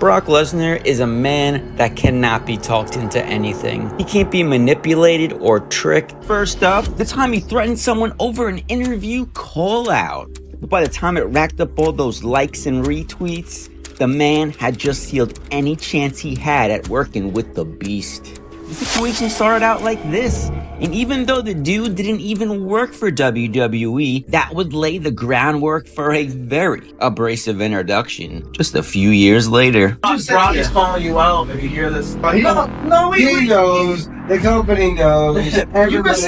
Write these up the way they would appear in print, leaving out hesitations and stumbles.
Brock Lesnar is a man that cannot be talked into anything. He can't be manipulated or tricked. First up, the time he threatened someone over an interview call out. But by the time it racked up all those likes and retweets, the man had just sealed any chance he had at working with the Beast. The situation started out like this, and even though the dude didn't even work for WWE, that would lay the groundwork for a very abrasive introduction just a few years later. Brock is calling you out if you hear this. He knows. The company knows. Everybody's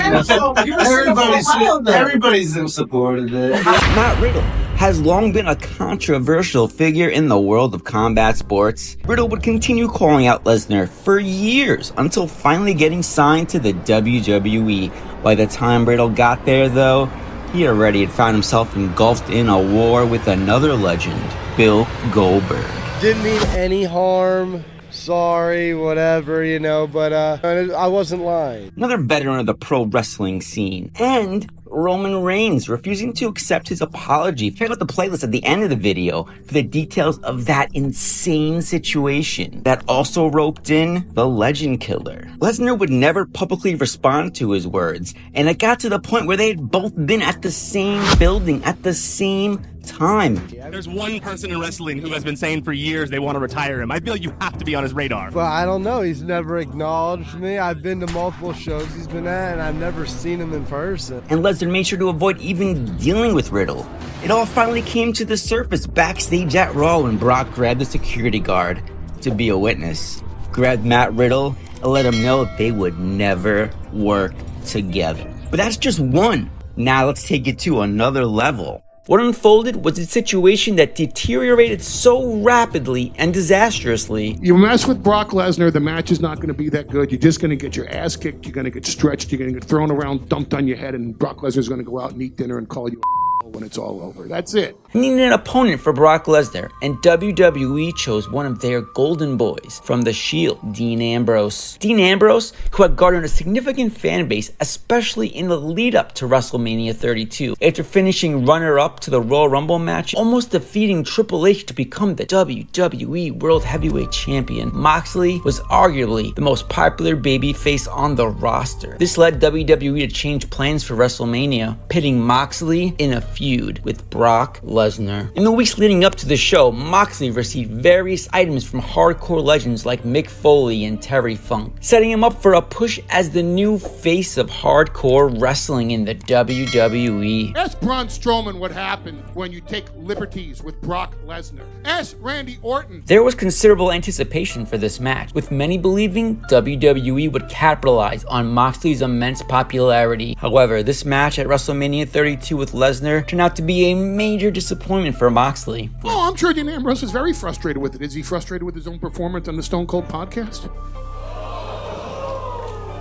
in support of it. Matt Riddle has long been a controversial figure in the world of combat sports. Riddle would continue calling out Lesnar for years until finally getting signed to the WWE. By the time Riddle got there, though, he already had found himself engulfed in a war with another legend, Bill Goldberg. Didn't mean any harm. Sorry, whatever, but I wasn't lying. Another veteran of the pro wrestling scene. And Roman Reigns refusing to accept his apology. Check out the playlist at the end of the video for the details of that insane situation that also roped in the Legend Killer. Lesnar would never publicly respond to his words, and it got to the point where they had both been at the same building at the same time. There's one person in wrestling who has been saying for years they want to retire him. I feel you have to be on his radar. Well, I don't know. He's never acknowledged me. I've been to multiple shows he's been at, and I've never seen him in person. And Lesnar made sure to avoid even dealing with Riddle. It all finally came to the surface backstage at Raw when Brock grabbed the security guard to be a witness, grabbed Matt Riddle, and let him know they would never work together. But that's just one. Now let's take it to another level. What unfolded was a situation that deteriorated so rapidly and disastrously. You mess with Brock Lesnar, the match is not going to be that good. You're just going to get your ass kicked. You're going to get stretched. You're going to get thrown around, dumped on your head, and Brock Lesnar's going to go out and eat dinner and call you when it's all over. That's it. He needed an opponent for Brock Lesnar, and WWE chose one of their golden boys from the Shield, Dean Ambrose. Dean Ambrose, who had garnered a significant fan base, especially in the lead up to WrestleMania 32. After finishing runner-up to the Royal Rumble match, almost defeating Triple H to become the WWE World Heavyweight Champion, Moxley was arguably the most popular babyface on the roster. This led WWE to change plans for WrestleMania, pitting Moxley in a feud with Brock Lesnar. In the weeks leading up to the show, Moxley received various items from hardcore legends like Mick Foley and Terry Funk, setting him up for a push as the new face of hardcore wrestling in the WWE. Ask Braun Strowman what happened when you take liberties with Brock Lesnar. Ask Randy Orton. There was considerable anticipation for this match, with many believing WWE would capitalize on Moxley's immense popularity. However, this match at WrestleMania 32 with Lesnar turned out to be a major disappointment for Moxley. Oh, I'm sure Dean Ambrose is very frustrated with it. Is he frustrated with his own performance on the Stone Cold podcast?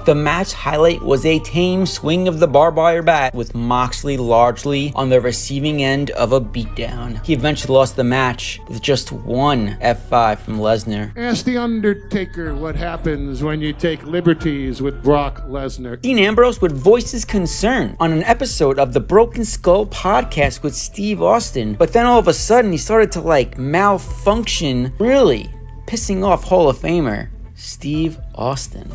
The match highlight was a tame swing of the barbed wire bat, with Moxley largely on the receiving end of a beatdown. He eventually lost the match with just one F5 from Lesnar. Ask The Undertaker what happens when you take liberties with Brock Lesnar. Dean Ambrose would voice his concern on an episode of the Broken Skull podcast with Steve Austin, but then all of a sudden he started to malfunction, really pissing off Hall of Famer Steve Austin.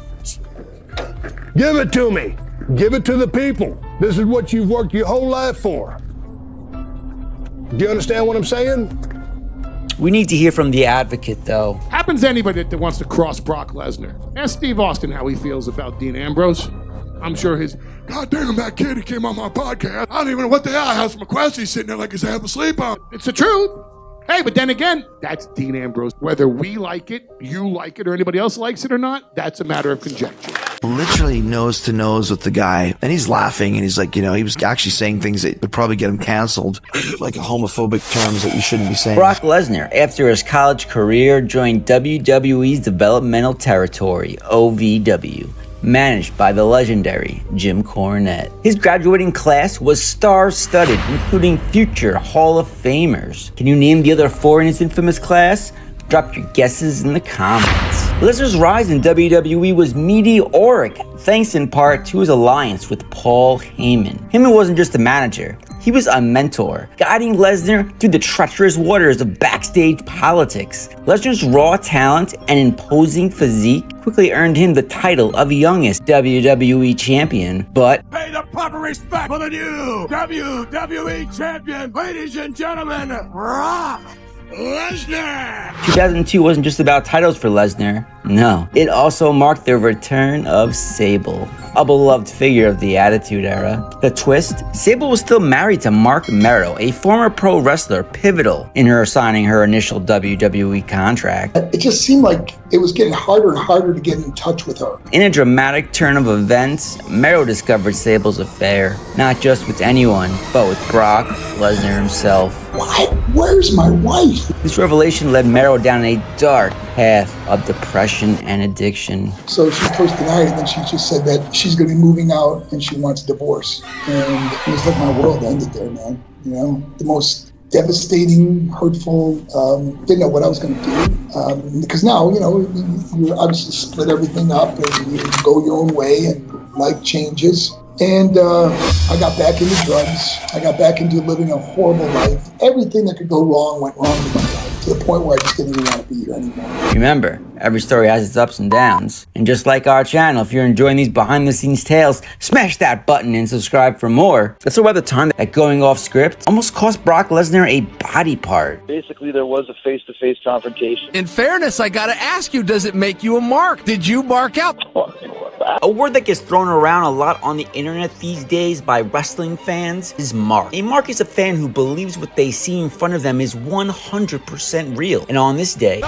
Give it to me. Give it to the people. This is what you've worked your whole life for. Do you understand what I'm saying? We need to hear from the advocate, though. Happens to anybody that wants to cross Brock Lesnar. Ask Steve Austin how he feels about Dean Ambrose. I'm sure his, God damn, that kid, he came on my podcast. I don't even know what the hell. I have some requests. He's sitting there like he's half asleep on. It's the truth. Hey, but then again, that's Dean Ambrose. Whether we like it, you like it, or anybody else likes it or not, that's a matter of conjecture. Literally nose to nose with the guy, and he's laughing, and he's like, he was actually saying things that would probably get him canceled, like homophobic terms that you shouldn't be saying. Brock Lesnar, after his college career, joined WWE's Developmental Territory, OVW, managed by the legendary Jim Cornette. His graduating class was star-studded, including future Hall of Famers. Can you name the other four in his infamous class? Drop your guesses in the comments. Lesnar's rise in WWE was meteoric, thanks in part to his alliance with Paul Heyman. Heyman wasn't just a manager. He was a mentor, guiding Lesnar through the treacherous waters of backstage politics. Lesnar's raw talent and imposing physique quickly earned him the title of youngest WWE champion, but Pay the proper respect for the new WWE champion, ladies and gentlemen, Brock Lesnar! 2002 wasn't just about titles for Lesnar. No, it also marked the return of Sable, a beloved figure of the Attitude Era. The twist? Sable was still married to Mark Merrow, a former pro wrestler pivotal in her signing her initial WWE contract. It just seemed like it was getting harder and harder to get in touch with her. In a dramatic turn of events, Merrow discovered Sable's affair, not just with anyone, but with Brock Lesnar himself. What? Where's my wife? This revelation led Merrow down a dark path of depression and addiction. So she first denied it, and then she just said that she's going to be moving out and she wants a divorce. And it was like my world ended there, man. You know, the most devastating, hurtful, didn't know what I was going to do. Because now, you know, you obviously split everything up and you go your own way and life changes. And I got back into drugs. I got back into living a horrible life. Everything that could go wrong went wrong in my life, to the point where I just didn't even want to be here anymore. Remember, every story has its ups and downs. And just like our channel, if you're enjoying these behind-the-scenes tales, smash that button and subscribe for more. Let's talk about the time that going off script almost cost Brock Lesnar a body part. Basically, there was a face-to-face confrontation. In fairness, I gotta ask you, does it make you a mark? Did you mark out? A word that gets thrown around a lot on the internet these days by wrestling fans is mark. A mark is a fan who believes what they see in front of them is 100% real. And on this day,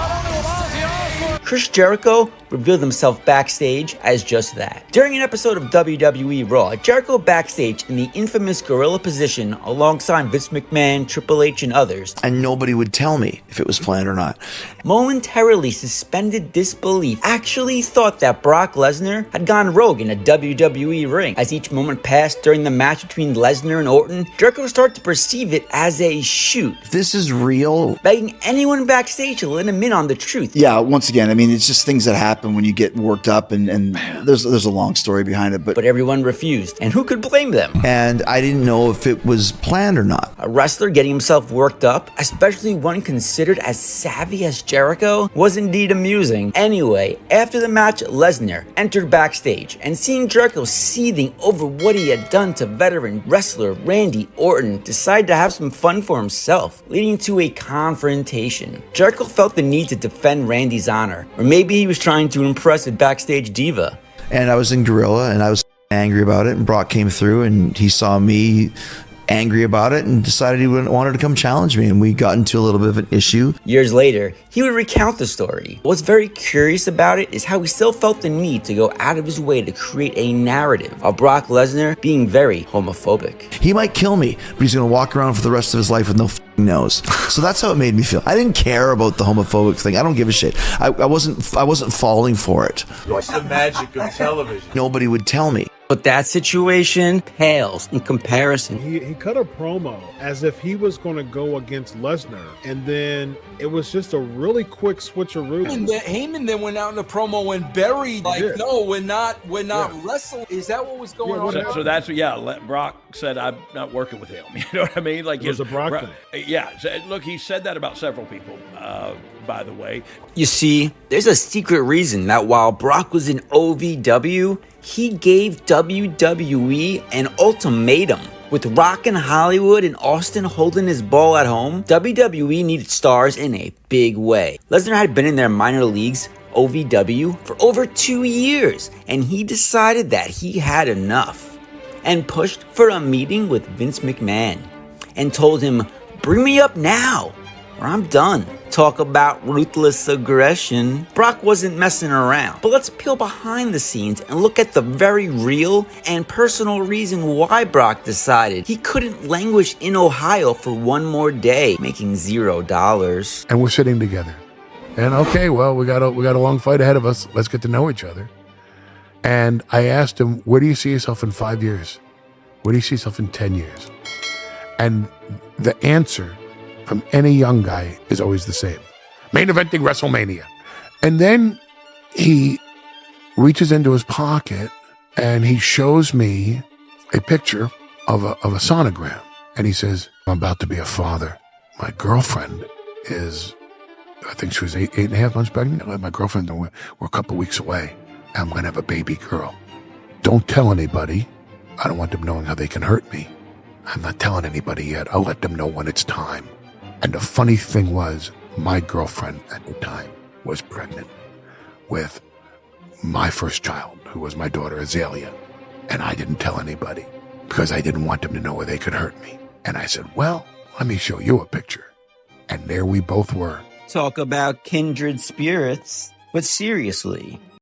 Chris Jericho revealed himself backstage as just that. During an episode of WWE Raw, Jericho backstage in the infamous gorilla position alongside Vince McMahon, Triple H, and others, And nobody would tell me if it was planned or not. momentarily suspended disbelief, actually thought that Brock Lesnar had gone rogue in a WWE ring. As each moment passed during the match between Lesnar and Orton, Jericho started to perceive it as a shoot, If this is real, begging anyone backstage to let him in on the truth. Yeah, once again, I mean, it's just things that happen when you get worked up, and there's a long story behind it. But everyone refused, and who could blame them? and I didn't know if it was planned or not. A wrestler getting himself worked up, especially one considered as savvy as Jericho, was indeed amusing. Anyway, after the match, Lesnar entered backstage, and seeing Jericho seething over what he had done to veteran wrestler Randy Orton, decided to have some fun for himself, leading to a confrontation. Jericho felt the need to defend Randy's honor, or maybe he was trying to impress a backstage diva. And I was in Gorilla, and I was angry about it, and Brock came through, and he saw me angry about it and decided he wanted to come challenge me, and we got into a little bit of an issue. Years later, he would recount the story. What's very curious about it is how he still felt the need to go out of his way to create a narrative of Brock Lesnar being very homophobic. He might kill me, but he's going to walk around for the rest of his life with no f***ing nose. So that's how it made me feel. I didn't care about the homophobic thing. I don't give a shit. I wasn't falling for it. What's the magic of television? Nobody would tell me. But that situation pales in comparison. He cut a promo as if he was going to go against Lesnar, and then it was just a really quick switcheroo. Heyman then went out in the promo and buried, like, no, we're not wrestling. Is that what was going on? So that's Brock said, I'm not working with him. You know what I mean? Like, it was a Brock thing. Yeah. Look, he said that about several people, by the way. You see, there's a secret reason that while Brock was in OVW, he gave WWE an ultimatum. With Rock in Hollywood and Austin holding his ball at home, WWE needed stars in a big way. Lesnar had been in their minor leagues, OVW, for over 2 years, and he decided that he had enough and pushed for a meeting with Vince McMahon and told him, "Bring me up now, or I'm done." Talk about ruthless aggression. Brock wasn't messing around. But let's peel behind the scenes and look at the very real and personal reason why Brock decided he couldn't languish in Ohio for one more day, making $0. And we're sitting together. And okay, well, we got a long fight ahead of us. Let's get to know each other. And I asked him, where do you see yourself in 5 years? Where do you see yourself in 10 years? And the answer from any young guy is always the same. Main eventing WrestleMania. And then he reaches into his pocket and he shows me a picture of a sonogram. And he says, I'm about to be a father. My girlfriend is, I think she was eight and a half months pregnant. My girlfriend, we're a couple weeks away. I'm going to have a baby girl. Don't tell anybody. I don't want them knowing how they can hurt me. I'm not telling anybody yet. I'll let them know when it's time. And the funny thing was, my girlfriend at the time was pregnant with my first child, who was my daughter Azalea. And I didn't tell anybody because I didn't want them to know where they could hurt me. And I said, well, let me show you a picture. And there we both were. Talk about kindred spirits. But seriously,